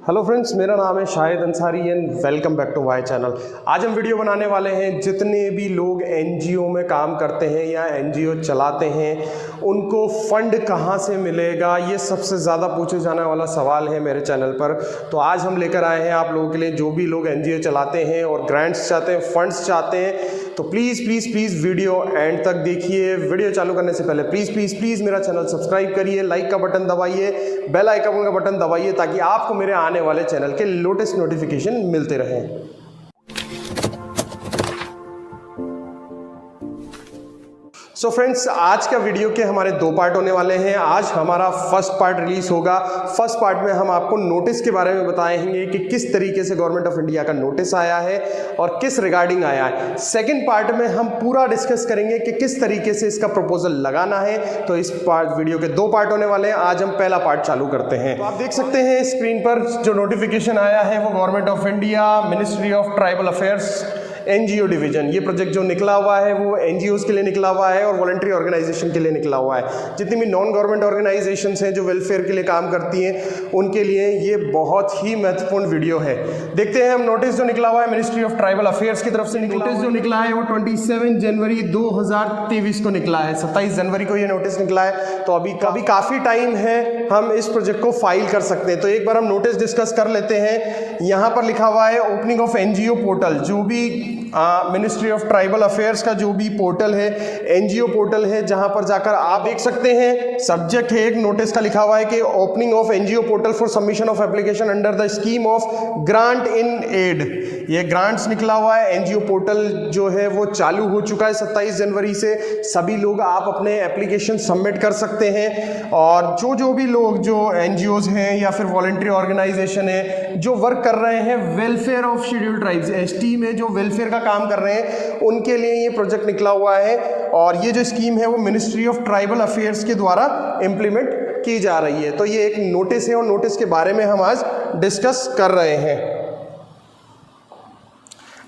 Hello friends, मेरा नाम है Shahid Ansari and welcome back to my channel. आज हम वीडियो बनाने वाले हैं जितने भी लोग एनजीओ में काम करते हैं या एनजीओ चलाते हैं उनको फंड कहां से मिलेगा, ये सबसे ज़्यादा पूछे जाने वाला सवाल है मेरे चैनल पर। तो आज हम लेकर आए हैं आप लोगों के लिए, जो भी लोग एनजीओ चलाते हैं और ग्रांट्स चाहते हैं, फंड्स चाहते हैं, तो प्लीज़ वीडियो एंड तक देखिए। वीडियो चालू करने से पहले प्लीज़ मेरा चैनल सब्सक्राइब करिए, लाइक का बटन दबाइए, बेल आइकन का बटन दबाइए ताकि आपको मेरे आने वाले चैनल के लेटेस्ट नोटिफिकेशन मिलते रहें। सो फ्रेंड्स, आज का वीडियो के हमारे दो पार्ट होने वाले हैं। आज हमारा फर्स्ट पार्ट रिलीज होगा। फर्स्ट पार्ट में हम आपको नोटिस के बारे में बताएंगे कि किस तरीके से गवर्नमेंट ऑफ इंडिया का नोटिस आया है और किस रिगार्डिंग आया है। सेकंड पार्ट में हम पूरा डिस्कस करेंगे कि किस तरीके से इसका प्रपोजल लगाना है। तो इस पार्ट वीडियो के दो पार्ट होने वाले हैं। आज हम पहला पार्ट चालू करते हैं। तो आप देख सकते हैं स्क्रीन पर जो नोटिफिकेशन आया है वो government of India, ministry of tribal affairs, NGO division. ये प्रोजेक्ट जो निकला हुआ है वो एनजीओज के लिए निकला हुआ है और वॉलंटरी ऑर्गेनाइजेशन के लिए निकला हुआ है। जितनी भी नॉन गवर्नमेंट ऑर्गेनाइजेशंस हैं जो वेलफेयर के लिए काम करती हैं उनके लिए ये बहुत ही महत्वपूर्ण वीडियो है। देखते हैं हम नोटिस जो निकला हुआ है मिनिस्ट्री ऑफ ट्राइबल अफेयर्स की तरफ से। नोटिस जो निकला है वो 27 जनवरी 2023 को निकला है। 27 जनवरी को ये नोटिस निकला है। तो अभी काफ़ी टाइम है, हम इस प्रोजेक्ट को फाइल कर सकते हैं। तो एक बार हम नोटिस डिस्कस कर लेते हैं। यहाँ पर लिखा हुआ है ओपनिंग ऑफ एनजीओ पोर्टल। जो भी मिनिस्ट्री ऑफ ट्राइबल अफेयर्स का जो भी पोर्टल है, एनजीओ पोर्टल है, जहां पर जाकर आप देख सकते हैं। सब्जेक्ट है एक नोटिस का लिखा हुआ है कि opening of NGO portal for submission of application under the scheme of grant in aid. ये ग्रांट्स निकला हुआ है। एनजीओ पोर्टल जो है वो चालू हो चुका है 27 जनवरी से। सभी लोग आप अपने एप्लीकेशन सबमिट कर सकते हैं और जो भी लोग जो एनजीओज हैं या फिर वॉलंटरी ऑर्गेनाइजेशन है जो वर्क कर रहे हैं welfare of scheduled tribes, ST में जो वेलफेयर का काम कर रहे हैं उनके लिए ये प्रोजेक्ट निकला हुआ है। और ये जो स्कीम है वो मिनिस्ट्री ऑफ ट्राइबल अफेयर्स के द्वारा इंप्लीमेंट की जा रही है। तो ये एक नोटिस है और नोटिस के बारे में हम आज डिस्कस कर रहे हैं।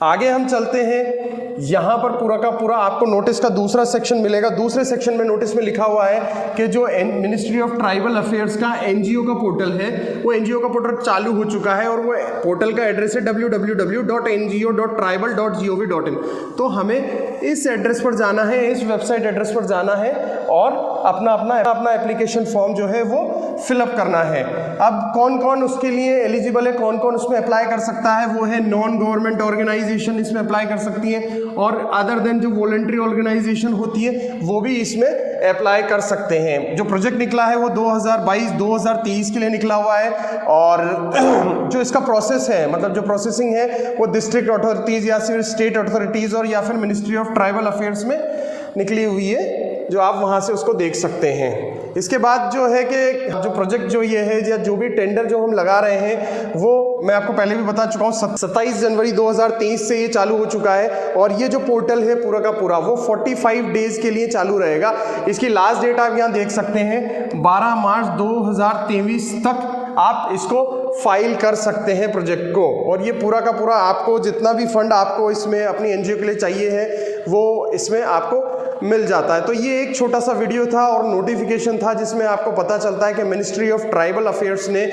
आगे हम चलते हैं। यहाँ पर पूरा का पूरा आपको नोटिस का दूसरा सेक्शन मिलेगा। दूसरे सेक्शन में नोटिस में लिखा हुआ है कि जो मिनिस्ट्री ऑफ ट्राइबल अफेयर्स का एनजीओ का पोर्टल है वो एनजीओ का पोर्टल चालू हो चुका है और वो पोर्टल का एड्रेस है www.ngo.tribal.gov.in। तो हमें इस एड्रेस पर जाना है, इस वेबसाइट एड्रेस पर जाना है और अपना एप्लीकेशन फॉर्म जो है वो फिलअप करना है। अब कौन कौन उसके लिए एलिजिबल है, कौन कौन उसमें अप्लाई कर सकता है, वो है नॉन गवर्नमेंट ऑर्गेनाइजेशन इसमें अप्लाई कर सकती है और अदर देन जो वॉलंटरी ऑर्गेनाइजेशन होती है वो भी इसमें अप्लाई कर सकते हैं। जो प्रोजेक्ट निकला है वो 2022-2023 के लिए निकला हुआ है और जो इसका प्रोसेस है, मतलब जो प्रोसेसिंग है वो डिस्ट्रिक्ट अथॉरिटीज़ या फिर स्टेट अथॉरिटीज़ और या फिर मिनिस्ट्री ऑफ ट्राइबल अफेयर्स में निकली हुई है, जो आप वहाँ से उसको देख सकते हैं। इसके बाद जो है कि जो प्रोजेक्ट जो ये है या जो भी टेंडर जो हम लगा रहे हैं वो मैं आपको पहले भी बता चुका हूँ 27 जनवरी 2023 से ये चालू हो चुका है और ये जो पोर्टल है पूरा का पूरा वो 45 डेज के लिए चालू रहेगा। इसकी लास्ट डेट आप यहाँ देख सकते हैं 12 मार्च 2023 तक आप इसको फाइल कर सकते हैं प्रोजेक्ट को। और ये पूरा का पूरा आपको जितना भी फंड आपको इसमें अपनी एनजीओ के लिए चाहिए है वो इसमें आपको मिल जाता है। तो ये एक छोटा सा वीडियो था और नोटिफिकेशन था जिसमें आपको पता चलता है कि मिनिस्ट्री ऑफ ट्राइबल अफेयर्स ने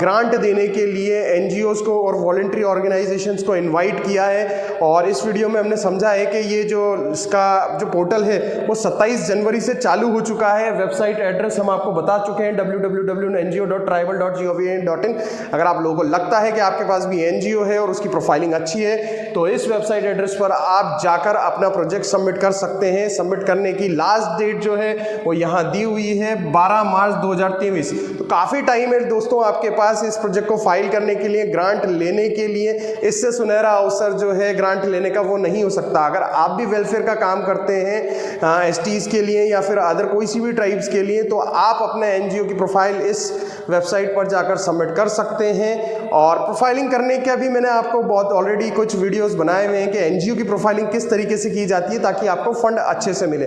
ग्रांट देने के लिए एनजीओज को और वॉलंटरी ऑर्गेनाइजेशंस को इनवाइट किया है। और इस वीडियो में हमने समझा है कि ये जो इसका जो पोर्टल है वो 27 जनवरी से चालू हो चुका है। वेबसाइट एड्रेस हम आपको बता चुके हैं www.ngo.tribal.gov.in। अगर आप लोगों को लगता है कि आपके पास भी एनजीओ है और उसकी प्रोफाइलिंग अच्छी है तो इस वेबसाइट एड्रेस पर आप जाकर अपना प्रोजेक्ट सबमिट कर सकते हैं। सबमिट करने की लास्ट डेट जो है वो यहाँ दी हुई है 12 मार्च 2023। तो काफ़ी टाइम है दोस्तों आपके पास इस प्रोजेक्ट को फाइल करने के लिए, ग्रांट लेने के लिए। इससे सुनहरा अवसर जो है ग्रांट लेने का वो नहीं हो सकता। अगर आप भी वेलफेयर का काम करते हैं एसटीज़ के लिए या फिर अदर कोई सी भी ट्राइब्स के लिए तो आप अपने एनजीओ की प्रोफाइल इस वेबसाइट पर जाकर सबमिट कर सकते हैं। और प्रोफाइलिंग करने के अभी मैंने आपको बहुत ऑलरेडी कुछ वीडियोस बनाए हुए हैं कि एनजीओ की प्रोफाइलिंग किस तरीके से की जाती है ताकि आपको फंड अच्छे से मिले।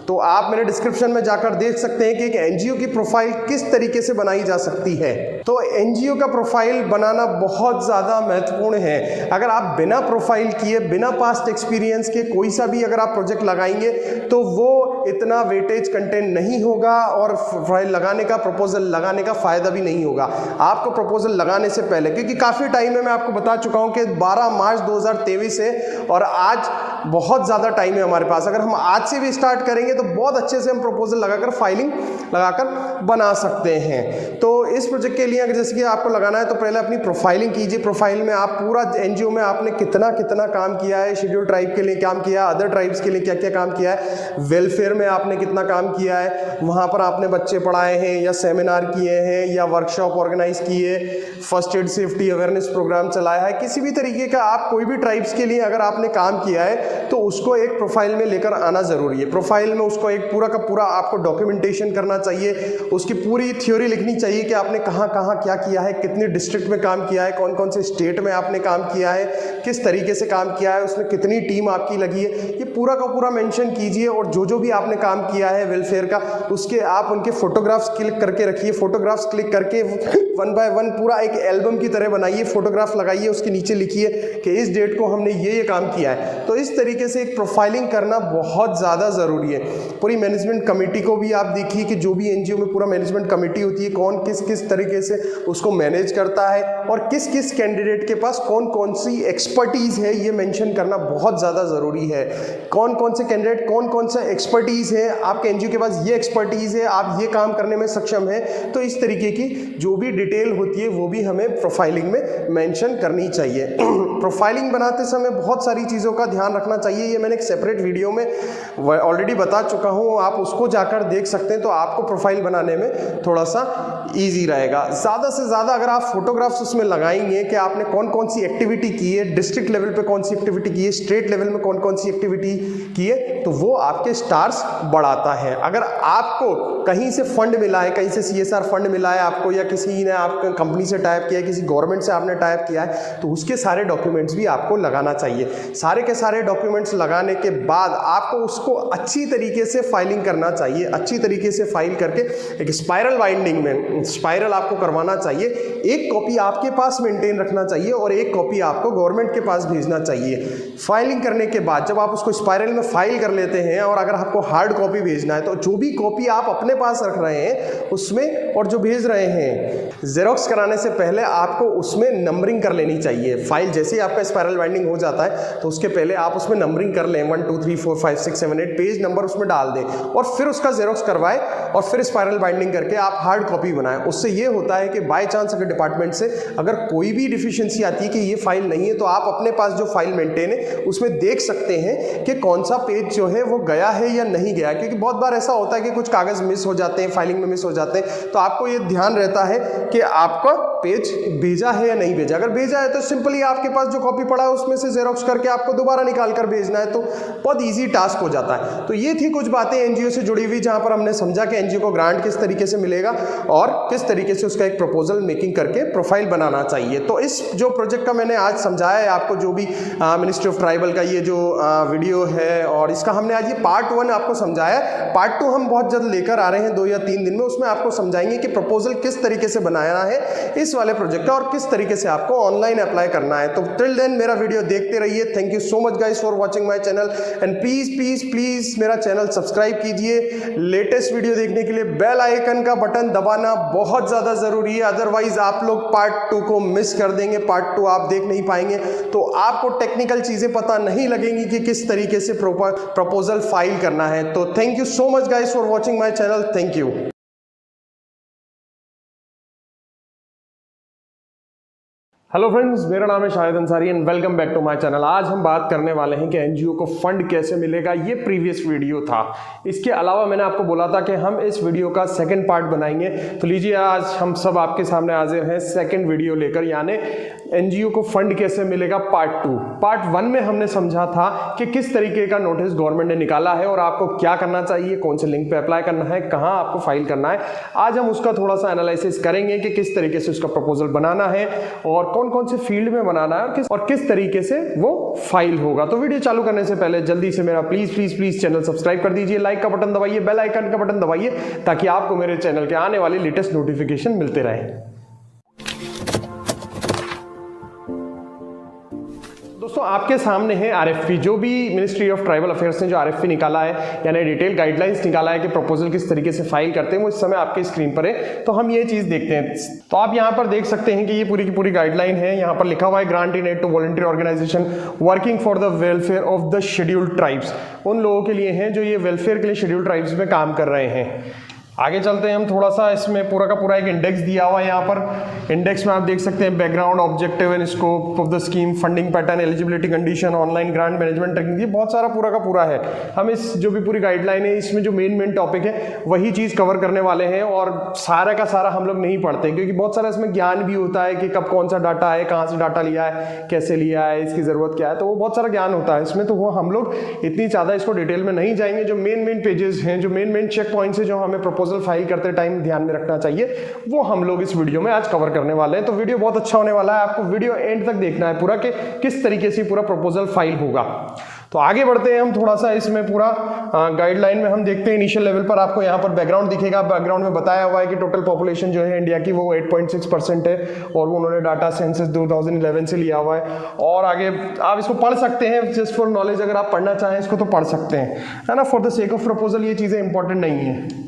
तो आप मेरे डिस्क्रिप्शन में जाकर देख सकते हैं कि एक एनजीओ की प्रोफाइल किस तरीके से बनाई जा सकती है। तो एनजीओ का प्रोफाइल बनाना बहुत ज़्यादा महत्वपूर्ण है। अगर आप बिना प्रोफाइल किए, बिना पास्ट एक्सपीरियंस के कोई सा भी अगर आप प्रोजेक्ट लगाएंगे तो वो इतना वेटेज कंटेंट नहीं होगा और फाइल लगाने का, प्रपोजल लगाने का फ़ायदा भी नहीं होगा आपको। प्रपोजल लगाने से पहले, क्योंकि काफ़ी टाइम है, मैं आपको बता चुका हूं कि 12 मार्च 2023 है और आज बहुत ज़्यादा टाइम है हमारे पास। अगर हम आज से भी स्टार्ट करेंगे तो बहुत अच्छे से हम प्रपोजल लगाकर, फाइलिंग लगाकर बना सकते हैं। तो इस प्रोजेक्ट के लिए अगर जैसे कि आपको लगाना है तो पहले अपनी प्रोफाइलिंग कीजिए। प्रोफाइल में आप पूरा एनजीओ में आपने कितना कितना काम किया है, शेड्यूल ट्राइब के लिए काम किया, अदर ट्राइब्स के लिए क्या क्या काम किया है, वेलफेयर में आपने कितना काम किया है, वहाँ पर आपने बच्चे पढ़ाए हैं या सेमिनार किए हैं या वर्कशॉप ऑर्गेनाइज किए, first aid safety awareness programme चलाया है, किसी भी तरीके का आप कोई भी ट्राइब्स के लिए अगर आपने काम किया है तो उसको एक प्रोफाइल में लेकर आना ज़रूरी है। प्रोफाइल में उसको एक पूरा का पूरा आपको डॉक्यूमेंटेशन करना चाहिए, उसकी पूरी थ्योरी लिखनी चाहिए कि आपने कहाँ कहाँ क्या किया है, कितनी डिस्ट्रिक्ट में काम किया है, कौन कौन से स्टेट में आपने काम किया है, किस तरीके से काम किया है, उसमें कितनी टीम आपकी लगी है, ये पूरा का पूरा मेंशन कीजिए। और जो भी आपने काम किया है वेलफेयर का, उसके आप उनके फोटोग्राफ्स क्लिक करके रखिए। फोटोग्राफ्स क्लिक करके 1 बाय 1 पूरा एक एल्बम की तरह बनाइए, फोटोग्राफ लगाइए, उसके नीचे लिखिए कि इस डेट को हमने ये काम किया है। तो इस तरीके से एक प्रोफाइलिंग करना बहुत ज़्यादा ज़रूरी है। पूरी मैनेजमेंट कमेटी को भी आप देखिए कि जो भी एनजीओ में पूरा मैनेजमेंट कमेटी होती है, कौन किस किस तरीके से उसको मैनेज करता है और किस किस कैंडिडेट के पास कौन कौन सी एक्सपर्टीज़ है, ये मेंशन करना बहुत ज़्यादा ज़रूरी है। कौन कौन से कैंडिडेट, कौन कौन सा एक्सपर्टीज़ है, आपके एनजीओ के पास ये एक्सपर्टीज़ है, आप ये काम करने में सक्षम है। तो इस तरीके की जो भी डिटेल होती है वो भी हमें प्रोफाइलिंग में मेंशन करनी चाहिए। प्रोफाइलिंग बनाते समय बहुत सारी चीज़ों का ध्यान रखना चाहिए। ये मैंने एक सेपरेट वीडियो में ऑलरेडी बता चुका हूँ, आप उसको जाकर देख सकते हैं, तो आपको प्रोफाइल बनाने में थोड़ा सा ईजी रहेगा। ज़्यादा से ज़्यादा अगर आप फोटोग्राफ्स उसमें लगाएंगे कि आपने कौन कौन सी एक्टिविटी की है, डिस्ट्रिक्ट लेवल पे कौन सी एक्टिविटी की है, स्टेट लेवल में कौन कौन सी एक्टिविटी की है, तो वो आपके स्टार्स बढ़ाता है। अगर आपको कहीं से फंड मिला है, कहीं से CSR फंड मिला है आपको, या किसी ने आपके कंपनी से टाइप किया है, किसी गवर्नमेंट से आपने टाइप किया है, तो उसके सारे डॉक्यूमेंट्स भी आपको लगाना चाहिए। सारे के सारे डॉक्यूमेंट्स लगाने के बाद आपको उसको अच्छी तरीके से फाइलिंग करना चाहिए। अच्छी तरीके से फाइल करके एक स्पाइरल बाइंडिंग में स्पाइरल आपको करवाना चाहिए। एक कॉपी आपके पास मेंटेन रखना चाहिए और एक कॉपी आपको गवर्नमेंट के पास भेजना चाहिए। फाइलिंग करने के बाद जब आप उसको स्पाइरल में फाइल कर लेते हैं और अगर आपको हार्ड कॉपी भेजना है, तो जो भी कॉपी आप अपने पास रख रहे हैं उसमें और जो भेज रहे हैं, जेरोक्स कराने से पहले आपको उसमें नंबरिंग कर लेनी चाहिए। फाइल जैसे ही आपका स्पाइरल बाइंडिंग हो जाता है तो उसके पहले आप उसमें नंबरिंग कर लें, 1 2 3 4 5 6 7 8 पेज नंबर उसमें डाल दें और फिर उसका जेरोक्स करवाएं और फिर स्पाइरल बाइंडिंग करके आप हार्ड कॉपी बनाएं। उससे ये होता है कि बाय चांस अगर डिपार्टमेंट से अगर कोई भी डिफिशियंसी आती है कि ये फाइल नहीं है, तो आप अपने पास जो फाइल मेंटेन है उसमें देख सकते हैं कि कौन सा पेज जो है वो गया है या नहीं गया। क्योंकि बहुत बार ऐसा होता है कि कुछ कागज़ मिस हो जाते हैं, फाइलिंग में मिस हो जाते हैं, तो आपको ये ध्यान रहता है कि आपका पेज भेजा है या नहीं भेजा। अगर भेजा है तो सिंपली आपके पास जो कॉपी पड़ा है उसमें से जेरोक्स करके आपको दोबारा निकाल कर भेजना है, तो बहुत ईजी टास्क हो जाता है। तो ये थी कुछ बातें एनजीओ से जुड़ी हुई, जहां पर हमने समझा कि एनजीओ को ग्रांट किस तरीके से मिलेगा और किस तरीके से उसका एक प्रपोजल मेकिंग करके प्रोफाइल बनाना चाहिए। तो इस जो प्रोजेक्ट का मैंने आज समझाया है आपको, जो भी मिनिस्ट्री ऑफ ट्राइबल का ये जो वीडियो है, और इसका हमने आज ये पार्ट 1 आपको समझाया। पार्ट 2 हम बहुत जल्द लेकर आ रहे हैं 2 या 3 दिन में। उसमें आपको समझाएंगे कि प्रपोजल किस तरीके से बनाना है इस वाले प्रोजेक्ट का और किस तरीके से आपको ऑनलाइन अप्लाई करना है। तो टिल देन मेरा वीडियो देखते रहिए। Thank you so much guys for watching my channel and please please please मेरा चैनल सब्सक्राइब कीजिए। लेटेस्ट वीडियो देखने के लिए बेल आइकन का बटन दबाना बहुत ज्यादा जरूरी है, अदरवाइज आप लोग पार्ट 2 को मिस कर देंगे। पार्ट 2 आप देख नहीं पाएंगे, तो आपको टेक्निकल चीजें पता नहीं लगेंगी कि किस तरीके से प्रपोजल फाइल करना है। तो thank you so much guys for watching my channel. Thank you. Hello friends, मेरा नाम है Shahid Ansari and welcome back to my channel. आज हम बात करने वाले हैं कि एनजीओ को फंड कैसे मिलेगा। ये प्रीवियस वीडियो था। इसके अलावा मैंने आपको बोला था कि हम इस वीडियो का सेकंड पार्ट बनाएंगे। तो लीजिए, आज हम सब आपके सामने हाजिर हैं सेकंड वीडियो लेकर, यानी एनजीओ को फंड कैसे मिलेगा पार्ट 2। पार्ट 1 में हमने समझा था कि किस तरीके का नोटिस गवर्नमेंट ने निकाला है और आपको क्या करना चाहिए, कौन से लिंक पे अप्लाई करना है, कहाँ आपको फाइल करना है। आज हम उसका थोड़ा सा एनालिसिस करेंगे कि किस तरीके से उसका प्रपोजल बनाना है और कौन कौन से फील्ड में बनाना है और किस तरीके से वो फाइल होगा। तो वीडियो चालू करने से पहले जल्दी से मेरा please please please channel subscribe कर दीजिए, लाइक का बटन दबाइए, बेल आइकन का बटन दबाइए, ताकि आपको मेरे चैनल के आने वाले लेटेस्ट नोटिफिकेशन मिलते रहे। दोस्तों आपके सामने है आरएफपी, जो भी मिनिस्ट्री ऑफ ट्राइबल अफेयर्स ने जो आरएफपी निकाला है, यानी डिटेल गाइडलाइंस निकाला है कि प्रपोजल किस तरीके से फाइल करते हैं, वो इस समय आपके स्क्रीन पर है। तो हम ये चीज देखते हैं। तो आप यहाँ पर देख सकते हैं कि ये पूरी की पूरी गाइडलाइन है। यहाँ पर लिखा हुआ है grant in aid to voluntary organisation working for the welfare of the scheduled tribes, उन लोगों के लिए हैं जो ये वेलफेयर के लिए शेड्यूल्ड ट्राइब्स में काम कर रहे हैं। आगे चलते हैं हम थोड़ा सा, इसमें पूरा का पूरा एक इंडेक्स दिया हुआ है। यहाँ पर इंडेक्स में आप देख सकते हैं background, objective and scope of the scheme, funding pattern, eligibility condition, online grant management tracking, ये बहुत सारा पूरा का पूरा है। हम इस जो भी पूरी गाइडलाइन है इसमें जो मेन टॉपिक है वही चीज़ कवर करने वाले हैं, और सारा का सारा हम लोग नहीं पढ़ते क्योंकि बहुत सारा इसमें ज्ञान भी होता है कि कब कौन सा डाटा है, कहाँ से डाटा लिया है, कैसे लिया है, इसकी ज़रूरत क्या है, तो वो बहुत सारा ज्ञान होता है इसमें। तो वो हम लोग इतनी ज़्यादा इसको डिटेल में नहीं जाएंगे। जो मेन पेजेस हैं, जो मेन चेक पॉइंट्स है जो हमें प्रपोजल फाइल करते टाइम ध्यान में रखना चाहिए, वो हम लोग इस वीडियो में आज कवर करने वाले हैं। तो वीडियो बहुत अच्छा होने वाला है, आपको वीडियो एंड तक देखना है पूरा कि किस तरीके से पूरा प्रपोजल फाइल होगा। तो आगे बढ़ते हैं हम थोड़ा सा, इसमें पूरा गाइडलाइन में हम देखते हैं इनिशियल लेवल पर आपको यहाँ पर बैकग्राउंड दिखेगा। बैकग्राउंड में बताया हुआ है कि टोटल पॉपुलेशन जो है इंडिया की वो 8.6% है, और वो उन्होंने डाटा सेंसस 2011 से लिया हुआ है। और आगे आप इसको पढ़ सकते हैं जस्ट फॉर नॉलेज, अगर आप पढ़ना चाहें इसको तो पढ़ सकते हैं, है ना। For the sake of proposal ये चीज़ें इंपॉर्टेंट नहीं है।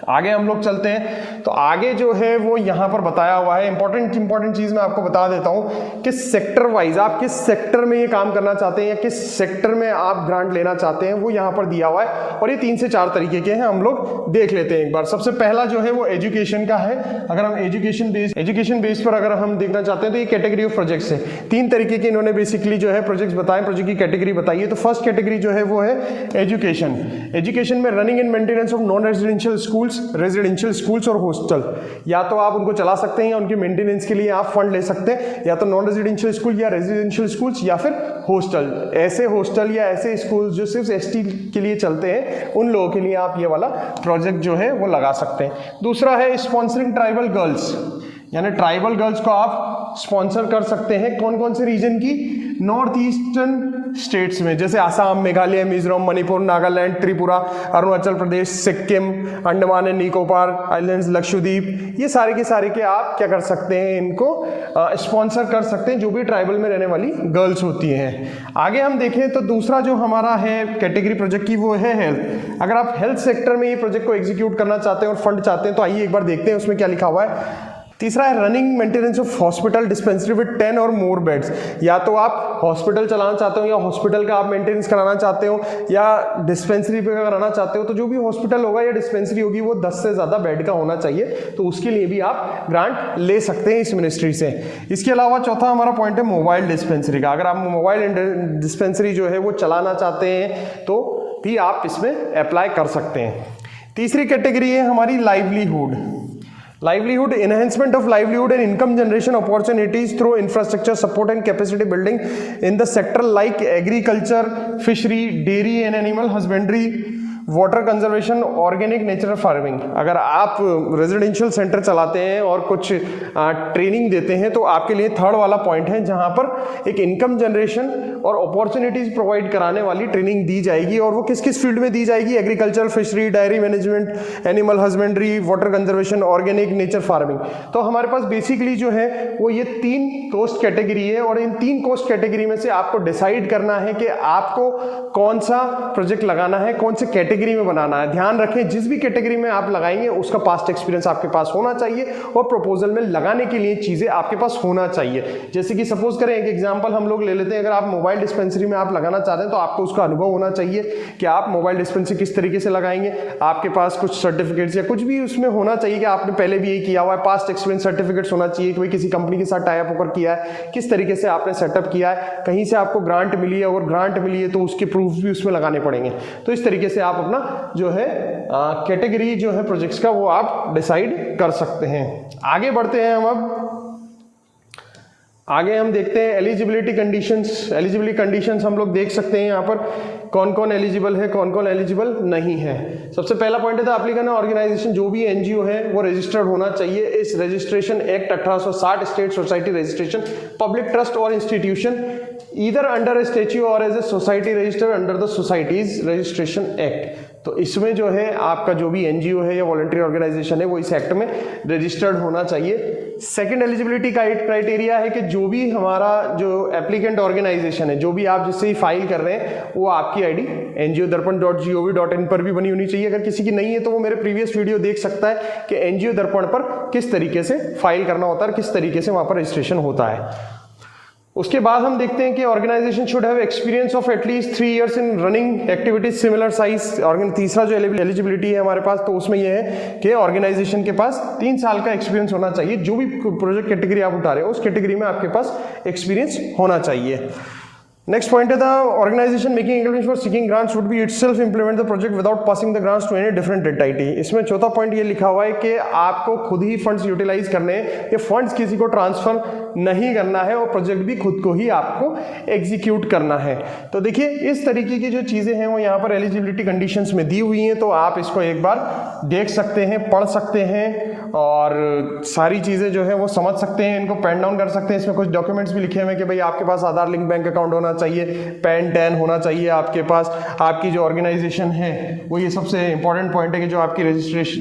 आगे हम लोग चलते हैं। तो आगे जो है वो यहाँ पर बताया हुआ है, इंपॉर्टेंट चीज मैं आपको बता देता हूँ कि सेक्टर वाइज आप किस सेक्टर में ये काम करना चाहते हैं या किस सेक्टर में आप ग्रांट लेना चाहते हैं, वो यहाँ पर दिया हुआ है। और ये 3 से 4 तरीके के हैं, हम लोग देख लेते हैं एक बार। सबसे पहला जो है वो एजुकेशन का है। अगर हम एजुकेशन बेस पर अगर हम देखना चाहते हैं तो ये कैटेगरी ऑफ प्रोजेक्ट्स है। 3 तरीके के इन्होंने बेसिकली जो है प्रोजेक्ट्स बताए, प्रोजेक्ट की कैटेगरी बताइए। तो फर्स्ट कैटेगरी जो है वो है एजुकेशन। एजुकेशन में running and maintenance of non residential residential schools और हॉस्टल, या तो आप उनको चला सकते हैं या उनके मेंटेनेंस के लिए आप फंड ले सकते हैं, या तो नॉन रेजिडेंशियल स्कूल या रेजिडेंशियल स्कूल्स या फिर हॉस्टल। ऐसे हॉस्टल या ऐसे स्कूल्स जो सिर्फ एसटी के लिए चलते हैं, उन लोगों के लिए आप ये वाला प्रोजेक्ट जो है वो लगा सकते हैं। दूसरा है स्पॉन्सरिंग ट्राइबल गर्ल्स, यानी ट्राइबल गर्ल्स को आप स्पॉन्सर कर सकते हैं। कौन कौन से रीजन की? नॉर्थ ईस्टर्न स्टेट्स में, जैसे आसाम, मेघालय, मिजोरम, मणिपुर, नागालैंड, त्रिपुरा, अरुणाचल प्रदेश, सिक्किम, अंडमान एंड निकोबार आइलैंड्स, लक्षद्वीप, ये सारे के सारे के आप क्या कर सकते हैं, इनको स्पॉन्सर कर सकते हैं, जो भी ट्राइबल में रहने वाली गर्ल्स होती हैं। आगे हम देखें तो दूसरा जो हमारा है कैटेगरी प्रोजेक्ट की वो है हेल्थ। अगर आप हेल्थ सेक्टर में ये प्रोजेक्ट को एग्जीक्यूट करना चाहते हैं और फंड चाहते हैं तो आइए एक बार देखते हैं उसमें क्या लिखा हुआ है। तीसरा है running maintenance of hospital dispensary with 10 और मोर बेड्स। या तो आप हॉस्पिटल चलाना चाहते हो या हॉस्पिटल का आप मेंटेनेंस कराना चाहते हो या डिस्पेंसरी पे कराना चाहते हो, तो जो भी हॉस्पिटल होगा या डिस्पेंसरी होगी वो 10 से ज़्यादा बेड का होना चाहिए। तो उसके लिए भी आप ग्रांट ले सकते हैं इस मिनिस्ट्री से। इसके अलावा चौथा हमारा पॉइंट है मोबाइल डिस्पेंसरी का। अगर आप मोबाइल डिस्पेंसरी जो है वो चलाना चाहते हैं तो भी आप इसमें अप्लाई कर सकते हैं। तीसरी कैटेगरी है हमारी livelihood, enhancement of livelihood and income generation opportunities through infrastructure support and capacity building in the sector like agriculture, fishery, dairy and animal husbandry, water conservation, organic natural farming. अगर आप residential centre चलाते हैं और कुछ training देते हैं तो आपके लिए थर्ड वाला पॉइंट है, जहां पर एक इनकम जनरेशन और अपॉर्चुनिटीज प्रोवाइड कराने वाली ट्रेनिंग दी जाएगी। और वो किस किस फील्ड में दी जाएगी? Agriculture, fishery, diary management, animal husbandry, water conservation, organic nature farming. तो हमारे पास बेसिकली जो है वो ये 3 कोस्ट कैटेगरी है, और इन 3 कोस्ट कैटेगरी में से आपको डिसाइड करना है कि आपको कौन सा प्रोजेक्ट लगाना है, कौन से कैटेगरी में बनाना है। ध्यान रखें जिस भी कैटेगरी में आप लगाएंगे उसका पास्ट एक्सपीरियंस आपके पास होना चाहिए और प्रपोजल में लगाने के लिए चीजें आपके पास होना चाहिए। जैसे कि सपोज करें एक एग्जांपल हम लोग ले लेते हैं, अगर आप मोबाइल डिस्पेंसरी में आप लगाना चाहते हैं तो आपको उसका अनुभव होना चाहिए कि आप मोबाइल डिस्पेंसरी किस तरीके से लगाएंगे। आपके पास कुछ सर्टिफिकेट्स या कुछ भी उसमें होना चाहिए कि आपने पहले भी ये किया हुआ है। पास्ट एक्सपीरियंस सर्टिफिकेट्स होना चाहिए कि भाई किसी कंपनी के साथ टाई अप होकर किया है, किस तरीके से आपने सेटअप किया है, कहीं से आपको ग्रांट मिली है, और ग्रांट मिली है तो उसके प्रूफ भी उसमें लगाने पड़ेंगे। तो इस तरीके से आप अपना जो है कैटेगरी जो है प्रोजेक्ट्स का वो आप डिसाइड कर सकते हैं। आगे बढ़ते हैं आगे हम देखते हैं एलिजिबिलिटी कंडीशंस हम लोग देख सकते हैं यहाँ पर कौन कौन एलिजिबल है, कौन कौन एलिजिबल नहीं है। सबसे पहला पॉइंट है तो एप्लीकेंट ऑर्गेनाइजेशन जो भी एनजीओ है वो रजिस्टर्ड होना चाहिए। इस registration act 1860 state society registration public trust और institution either under a statute और as a society registered under the societies registration act. तो इसमें जो है आपका जो भी एनजीओ है या वॉलंटरी ऑर्गेनाइजेशन है वो इस एक्ट में रजिस्टर्ड होना चाहिए। सेकंड एलिजिबिलिटी का क्राइटेरिया है कि जो भी हमारा जो एप्लीकेंट ऑर्गेनाइजेशन है, जो भी आप जिससे ही फाइल कर रहे हैं, वो आपकी आईडी NGOdarpan.gov.in पर भी बनी होनी चाहिए। अगर किसी की नहीं है तो वो मेरे प्रीवियस वीडियो देख सकता है कि NGO दर्पण पर किस तरीके से फाइल करना होता है, किस तरीके से वहां पर रजिस्ट्रेशन होता है। उसके बाद हम देखते हैं कि organisation should have experience of at least 3 years in running activities similar size. तीसरा जो एलिजिबिलिटी है हमारे पास, तो उसमें यह है कि ऑर्गेनाइजेशन के पास 3 साल का एक्सपीरियंस होना चाहिए। जो भी प्रोजेक्ट कैटेगरी आप उठा रहे हो उस कैटेगरी में आपके पास एक्सपीरियंस होना चाहिए। नेक्स्ट पॉइंट है the organisation making agreement for seeking grants would be itself implement the project without passing the grants to any different entity. इसमें चौथा पॉइंट ये लिखा हुआ है कि आपको खुद ही फंड्स यूटिलाइज करने हैं, ये फंड्स किसी को ट्रांसफर नहीं करना है और प्रोजेक्ट भी खुद को ही आपको एग्जीक्यूट करना है। तो देखिए इस तरीके की जो चीजें हैं वो यहाँ पर एलिजिबिलिटी कंडीशंस में दी हुई हैं, तो आप इसको एक बार देख सकते हैं, पढ़ सकते हैं और सारी चीजें जो है वो समझ सकते हैं, इनको पेन डाउन कर सकते हैं। इसमें कुछ डॉक्यूमेंट्स भी लिखे हुए हैं कि भाई आपके पास आधार लिंक बैंक अकाउंट होना चाहिए, पैन टैन होना चाहिए आपके पास, आपकी जो ऑर्गेनाइजेशन है वो, ये सबसे इंपॉर्टेंट पॉइंट है कि जो आपकी रजिस्ट्रेशन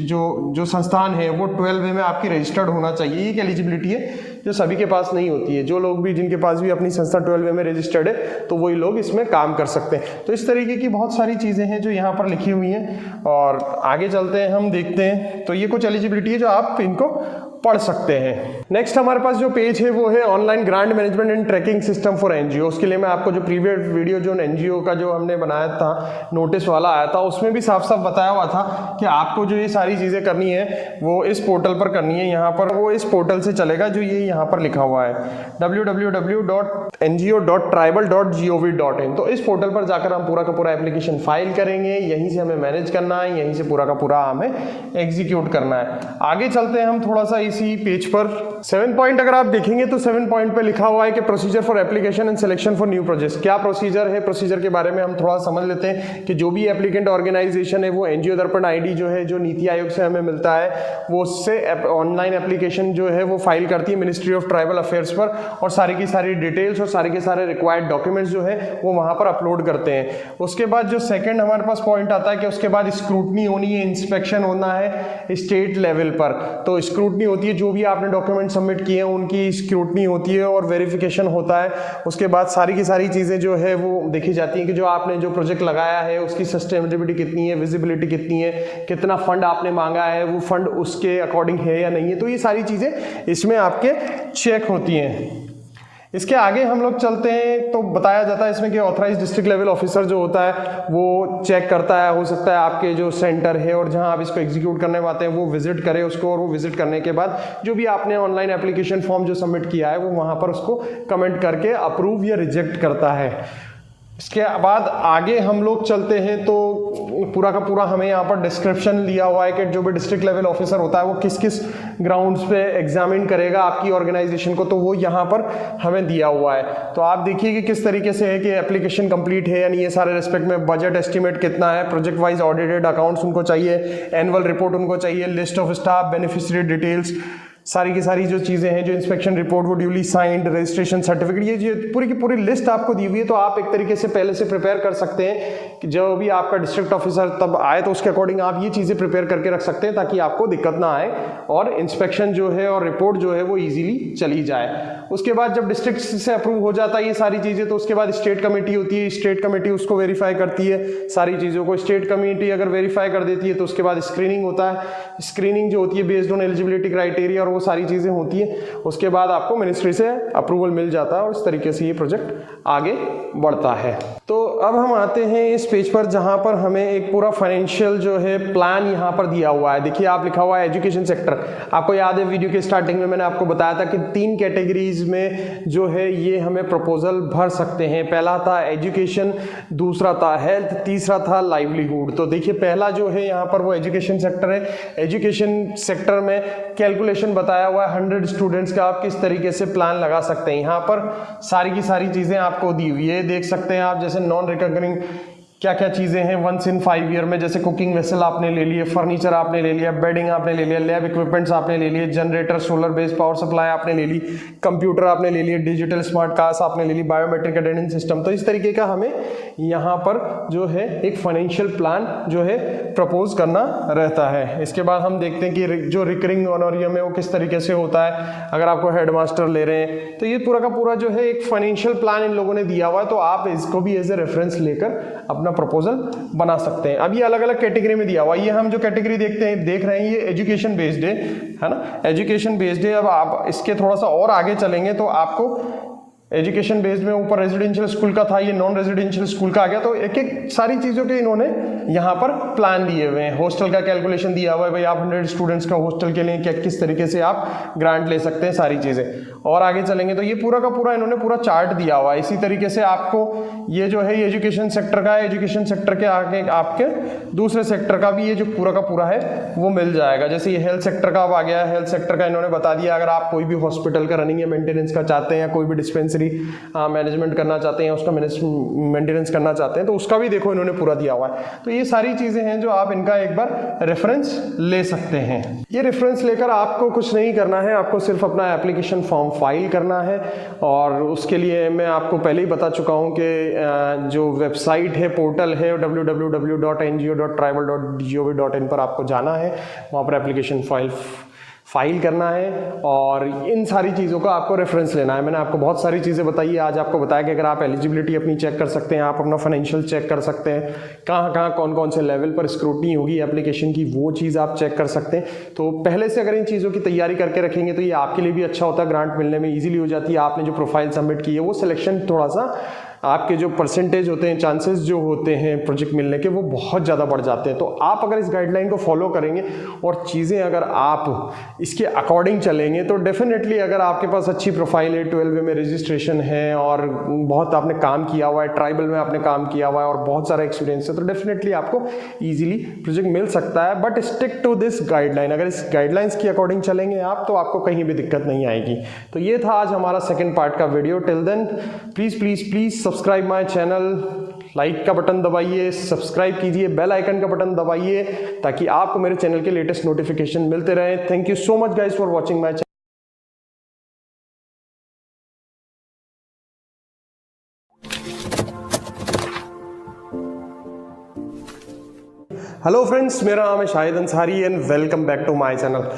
जो संस्थान है वो 12 में आपकी रजिस्टर्ड होना चाहिए। ये एक एलिजिबिलिटी है जो सभी के पास नहीं होती है। जो लोग भी जिनके पास भी अपनी संस्था 12 में रजिस्टर्ड है तो वही लोग इसमें काम कर सकते हैं। तो इस तरीके की बहुत सारी चीजें हैं जो यहाँ पर लिखी हुई हैं और आगे चलते हैं, हम देखते हैं। तो ये कुछ एलिजिबिलिटी है जो आप इनको पढ़ सकते हैं। नेक्स्ट हमारे पास जो पेज है वो है online grant management and tracking system for NGO. उसके लिए मैं आपको जो प्रीवियस वीडियो जो एनजीओ का जो हमने बनाया था, नोटिस वाला आया था, उसमें भी साफ साफ बताया हुआ था कि आपको जो ये सारी चीजें करनी है वो इस पोर्टल पर करनी है। यहाँ पर वो इस पोर्टल से चलेगा जो ये यहाँ पर लिखा हुआ है www.ngo.tribal.gov.in। तो इस पोर्टल पर जाकर हम पूरा का पूरा एप्लीकेशन फाइल करेंगे, यहीं से हमें मैनेज करना है, यहीं से पूरा का पूरा हमें एग्जीक्यूट करना है। आगे चलते हैं हम थोड़ा सा इसी पेज पर। 7 पॉइंट अगर आप देखेंगे तो 7 पॉइंट पे लिखा हुआ है कि procedure for application and selection for new project. क्या प्रोसीजर है, प्रोसीजर के बारे में हम थोड़ा समझ लेते हैं कि जो भी एप्लीकेंट ऑर्गेनाइजेशन है वो एनजीओ दर्पण आईडी जो है, जो नीति आयोग से हमें मिलता है, वो उससे ऑनलाइन एप्लीकेशन जो है वो फाइल करती है मिनिस्ट्री ऑफ ट्राइबल अफेयर्स पर, और सारी की सारी डिटेल्स और सारे के सारे रिक्वायर्ड डॉक्यूमेंट्स जो है वो वहां पर अपलोड करते हैं। उसके बाद जो सेकंड हमारे पास पॉइंट आता है कि उसके बाद स्क्रूटनी होनी है, इंस्पेक्शन होना है स्टेट लेवल पर। तो स्क्रूटनी होती है, जो भी आपने डॉक्यूमेंट सबमिट किए हैं उनकी स्क्रूटनी होती है और वेरिफिकेशन होता है। उसके बाद सारी की सारी चीज़ें जो है वो देखी जाती हैं कि जो आपने जो प्रोजेक्ट लगाया है उसकी सस्टेनेबिलिटी कितनी है, विजिबिलिटी कितनी है, कितना फंड आपने मांगा है, वो फंड उसके अकॉर्डिंग है या नहीं है। तो ये सारी चीज़ें इसमें आपके चेक होती हैं। इसके आगे हम लोग चलते हैं तो बताया जाता है इसमें कि ऑथराइज्ड डिस्ट्रिक्ट लेवल ऑफिसर जो होता है वो चेक करता है, हो सकता है आपके जो सेंटर है और जहां आप इसको एग्जीक्यूट करने वाले हैं वो विजिट करे उसको, और वो विजिट करने के बाद जो भी आपने ऑनलाइन एप्लीकेशन फॉर्म जो सबमिट किया है वो वहां पर उसको कमेंट करके अप्रूव या रिजेक्ट करता है। इसके बाद आगे हम लोग चलते हैं तो पूरा का पूरा हमें यहाँ पर डिस्क्रिप्शन लिया हुआ है कि जो भी डिस्ट्रिक्ट लेवल ऑफिसर होता है वो किस किस ग्राउंड्स पे एग्जामिन करेगा आपकी ऑर्गेनाइजेशन को, तो वो यहाँ पर हमें दिया हुआ है। तो आप देखिए कि किस तरीके से है कि एप्लीकेशन कंप्लीट है या नहीं, ये सारे रिस्पेक्ट में बजट एस्टिमेट कितना है, प्रोजेक्ट वाइज ऑडिटेड अकाउंट्स उनको चाहिए, एनुअल रिपोर्ट उनको चाहिए, list of staff, beneficiary details, सारी की सारी जो चीज़ें हैं, जो इंस्पेक्शन रिपोर्ट वो ड्यूली साइंड, रजिस्ट्रेशन सर्टिफिकेट, ये जो पूरी की पूरी लिस्ट आपको दी हुई है। तो आप एक तरीके से पहले से प्रिपेयर कर सकते हैं कि जो भी आपका डिस्ट्रिक्ट ऑफिसर तब आए तो उसके अकॉर्डिंग आप ये चीज़ें प्रिपेयर करके रख सकते हैं ताकि आपको दिक्कत ना आए और इंस्पेक्शन जो है और रिपोर्ट जो है वो ईजिली चली जाए। उसके बाद जब डिस्ट्रिक्ट से अप्रूव हो जाता है ये सारी चीज़ें, तो उसके बाद स्टेट कमेटी होती है, स्टेट कमेटी उसको वेरीफाई करती है सारी चीज़ों को। स्टेट कमेटी अगर वेरीफाई कर देती है तो उसके बाद स्क्रीनिंग होता है, स्क्रीनिंग जो होती है बेस्ड ऑन एलिजिबिलिटी क्राइटेरिया और वो सारी चीज़ें होती है। उसके बाद आपको मिनिस्ट्री से अप्रूवल मिल जाता है और इस तरीके से ये प्रोजेक्ट आगे बढ़ता है। तो अब हम आते हैं इस पेज पर जहां पर हमें एक पूरा फाइनेंशियल जो है प्लान यहां पर दिया हुआ है। देखिए आप लिखा हुआ है एजुकेशन सेक्टर। आपको याद है वीडियो के स्टार्टिंग में मैंने आपको बताया था कि 3 कैटेगरीज में जो है ये हमें प्रपोजल भर सकते हैं। पहला था एजुकेशन, दूसरा था हेल्थ, तीसरा था लाइवलीहुड। तो देखिए पहला जो है यहाँ पर वो एजुकेशन सेक्टर है। एजुकेशन सेक्टर में कैलकुलेशन बताया हुआ है 100 स्टूडेंट्स का आप किस तरीके से प्लान लगा सकते हैं। यहाँ पर सारी की सारी चीज़ें आपको दी हुई है, देख सकते हैं आप। जैसे नॉन रिकरिंग क्या क्या चीज़ें हैं वंस इन 5 ईयर में, जैसे कुकिंग वेसल आपने ले लिए, फर्नीचर आपने ले लिया, बेडिंग आपने ले लिया, लैब इक्विपमेंट्स आपने ले लिए, generator, solar based power supply आपने ले ली, कंप्यूटर आपने ले लिए, डिजिटल स्मार्ट कार्ड्स आपने ले ली, बायोमेट्रिक अटेंडेंस सिस्टम। तो इस तरीके का हमें यहाँ पर जो है एक फाइनेंशियल प्लान जो है प्रपोज करना रहता है। इसके बाद हम देखते हैं कि जो रिकरिंग ऑनोरियम है वो किस तरीके से होता है। अगर आपको हेडमास्टर ले रहे हैं तो ये पूरा का पूरा जो है एक फाइनेंशियल प्लान इन लोगों ने दिया हुआ है, तो आप इसको भी एज ए रेफरेंस लेकर अपना प्रपोजल बना सकते हैं। अब ये अलग अलग कैटेगरी में दिया हुआ है। ये हम जो कैटेगरी देख रहे हैं ये एजुकेशन बेस्ड है ना, एजुकेशन बेस्ड है। अब आप इसके थोड़ा सा और आगे चलेंगे तो आपको एजुकेशन बेस्ड में ऊपर रेजिडेंशियल स्कूल का था, ये नॉन रेजिडेंशियल स्कूल का आ गया। तो एक एक सारी चीज़ों के इन्होंने यहाँ पर प्लान दिए हुए हैं। हॉस्टल का कैलकुलेशन दिया हुआ है, भाई आप 100 स्टूडेंट्स का हॉस्टल के लिए क्या किस तरीके से आप ग्रांट ले सकते हैं, सारी चीज़ें। और आगे चलेंगे तो ये पूरा का पूरा इन्होंने पूरा चार्ट दिया हुआ है। इसी तरीके से आपको ये जो है एजुकेशन सेक्टर का है, एजुकेशन सेक्टर के आगे आपके दूसरे सेक्टर का भी ये जो पूरा का पूरा है वो मिल जाएगा। जैसे ये हेल्थ सेक्टर का अब आ गया है, हेल्थ सेक्टर का इन्होंने बता दिया। अगर आप कोई भी हॉस्पिटल का रनिंग या मेंटेनेंस का चाहते हैं या कोई भी डिस्पेंसरी मैनेजमेंट करना चाहते हैं, उसका मेंटेनेंस करना चाहते हैं, तो उसका भी देखो इन्होंने पूरा दिया हुआ है। तो ये सारी चीज़ें हैं जो आप इनका एक बार रेफरेंस ले सकते हैं। ये रेफरेंस लेकर आपको कुछ नहीं करना है, आपको सिर्फ अपना एप्लीकेशन फॉर्म फाइल करना है। और उसके लिए मैं आपको पहले ही बता चुका हूँ कि जो वेबसाइट है, पोर्टल है, www.ngo.tribal.gov.in पर आपको जाना है, वहाँ पर एप्लीकेशन फाइल करना है और इन सारी चीज़ों का आपको रेफरेंस लेना है। मैंने आपको बहुत सारी चीज़ें बताई है। आज आपको बताया कि अगर आप एलिजिबिलिटी अपनी चेक कर सकते हैं, आप अपना फाइनेंशियल चेक कर सकते हैं, कहाँ कहाँ कौन कौन से लेवल पर स्क्रूटनी होगी एप्लीकेशन की, वो चीज़ आप चेक कर सकते हैं। तो पहले से अगर इन चीज़ों की तैयारी करके रखेंगे तो ये आपके लिए भी अच्छा होता है, ग्रांट मिलने में ईजिली हो जाती है। आपने जो प्रोफाइल सबमिट की है वो सिलेक्शन थोड़ा सा आपके जो परसेंटेज होते हैं, चांसेस जो होते हैं प्रोजेक्ट मिलने के, वो बहुत ज़्यादा बढ़ जाते हैं। तो आप अगर इस गाइडलाइन को फॉलो करेंगे और चीज़ें अगर आप इसके अकॉर्डिंग चलेंगे तो डेफिनेटली अगर आपके पास अच्छी प्रोफाइल है, 12वीं में रजिस्ट्रेशन है और बहुत आपने काम किया हुआ है, ट्राइबल में आपने काम किया हुआ है और बहुत सारा एक्सपीरियंस है, तो डेफिनेटली आपको ईजिली प्रोजेक्ट मिल सकता है। But stick to this guideline, अगर इस गाइडलाइंस की अकॉर्डिंग चलेंगे आप तो आपको कहीं भी दिक्कत नहीं आएगी। तो ये था आज हमारा सेकेंड पार्ट का video. Till then please please please subscribe my channel, like का बटन दबाइए, सब्सक्राइब कीजिए, बेल आइकन का बटन दबाइए ताकि आपको मेरे चैनल के लेटेस्ट नोटिफिकेशन मिलते रहे। Thank you so much guys for watching my channel. Hello friends, मेरा नाम है Shahid Ansari and welcome back to my channel.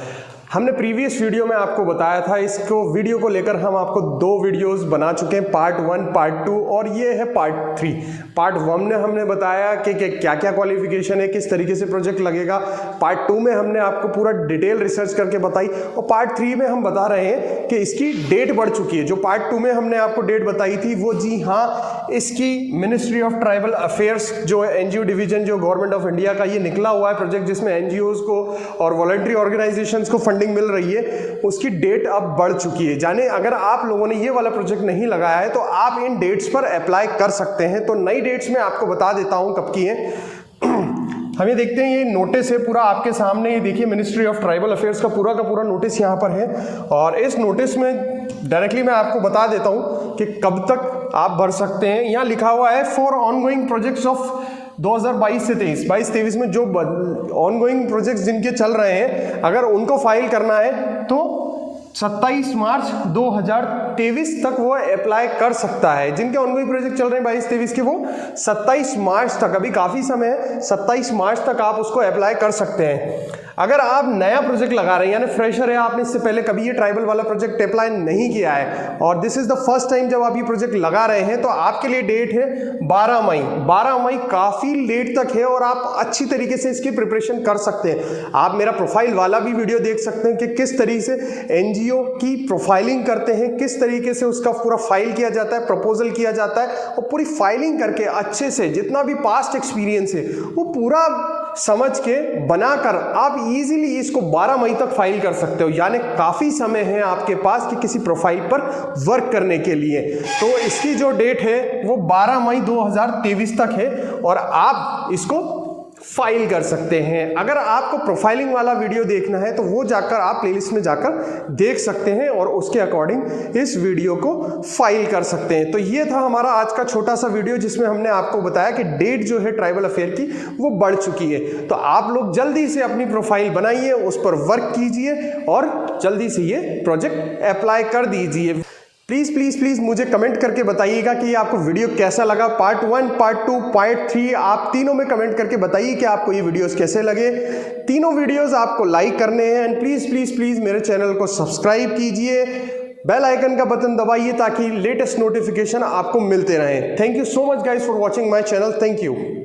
हमने प्रीवियस वीडियो में आपको बताया था, इसको वीडियो को लेकर हम आपको 2 वीडियोस बना चुके हैं, पार्ट 1, पार्ट 2 और ये है पार्ट 3। पार्ट 1 में हमने बताया कि क्या क्या क्वालिफिकेशन है, किस तरीके से प्रोजेक्ट लगेगा। पार्ट 2 में हमने आपको पूरा डिटेल रिसर्च करके बताई और पार्ट 3 में हम बता रहे हैं कि इसकी डेट बढ़ चुकी है। जो पार्ट 2 में हमने आपको डेट बताई थी वो जी हाँ, इसकी मिनिस्ट्री ऑफ ट्राइबल अफेयर्स जो है एनजीओ डिवीजन जो गवर्नमेंट ऑफ इंडिया का ये निकला हुआ है प्रोजेक्ट, जिसमें एनजीओज को और वॉलंटरी ऑर्गेनाइजेशंस को फंडिंग मिल रही है, उसकी डेट अब बढ़ चुकी है। जाने अगर आप लोगों ने ये वाला प्रोजेक्ट नहीं लगाया है तो आप इन डेट्स पर अप्लाई कर सकते हैं। तो नई डेट्स में आपको बता देता हूं कब की है। हम ये देखते हैं, ये नोटिस है पूरा आपके सामने, ये देखिए मिनिस्ट्री ऑफ ट्राइबल अफेयर्स का पूरा नोटिस यहाँ पर है। और इस नोटिस में डायरेक्टली मैं आपको बता देता हूँ कि कब तक आप भर सकते हैं। यहाँ लिखा हुआ है फॉर ऑनगोइंग प्रोजेक्ट्स ऑफ 2022 से 23 में जो ऑनगोइंग प्रोजेक्ट्स जिनके चल रहे हैं, अगर उनको फाइल करना है तो 27 मार्च 2023 तक वो अप्लाई कर सकता है। जिनके ऑनगोइंग प्रोजेक्ट चल रहे हैं 22-23 के, वो 27 मार्च तक, अभी काफ़ी समय है, 27 मार्च तक आप उसको अप्लाई कर सकते हैं। अगर आप नया प्रोजेक्ट लगा रहे हैं यानी फ्रेशर है, आपने इससे पहले कभी ये ट्राइबल वाला प्रोजेक्ट अप्लाई नहीं किया है और this is the first time जब आप ये प्रोजेक्ट लगा रहे हैं, तो आपके लिए डेट है 12 मई। 12 मई काफ़ी लेट तक है और आप अच्छी तरीके से इसकी प्रिपरेशन कर सकते हैं। आप मेरा प्रोफाइल वाला भी वीडियो देख सकते हैं कि किस तरीके से एनजीओ की प्रोफाइलिंग करते हैं, किस तरीके से उसका पूरा फाइल किया जाता है, प्रपोजल किया जाता है और पूरी फाइलिंग करके अच्छे से जितना भी पास्ट एक्सपीरियंस है वो पूरा समझ के बनाकर आप इजीली इसको 12 मई तक फाइल कर सकते हो। यानी काफ़ी समय है आपके पास कि किसी प्रोफाइल पर वर्क करने के लिए। तो इसकी जो डेट है वो 12 मई 2023 तक है और आप इसको फाइल कर सकते हैं। अगर आपको प्रोफाइलिंग वाला वीडियो देखना है तो वो जाकर आप प्लेलिस्ट में जाकर देख सकते हैं और उसके अकॉर्डिंग इस वीडियो को फाइल कर सकते हैं। तो ये था हमारा आज का छोटा सा वीडियो जिसमें हमने आपको बताया कि डेट जो है ट्राइबल अफेयर की वो बढ़ चुकी है। तो आप लोग जल्दी से अपनी प्रोफाइल बनाइए, उस पर वर्क कीजिए और जल्दी से ये प्रोजेक्ट अप्लाई कर दीजिए। प्लीज़ प्लीज़ प्लीज़ मुझे कमेंट करके बताइएगा कि आपको वीडियो कैसा लगा। पार्ट 1, पार्ट 2, पार्ट 3 आप तीनों में कमेंट करके बताइए कि आपको ये वीडियोस कैसे लगे। तीनों वीडियोस आपको लाइक करने हैं एंड प्लीज़ प्लीज़ प्लीज़ मेरे चैनल को सब्सक्राइब कीजिए, बेल आइकन का बटन दबाइए ताकि लेटेस्ट नोटिफिकेशन आपको मिलते रहें। Thank you so much guys for watching my channel. Thank you.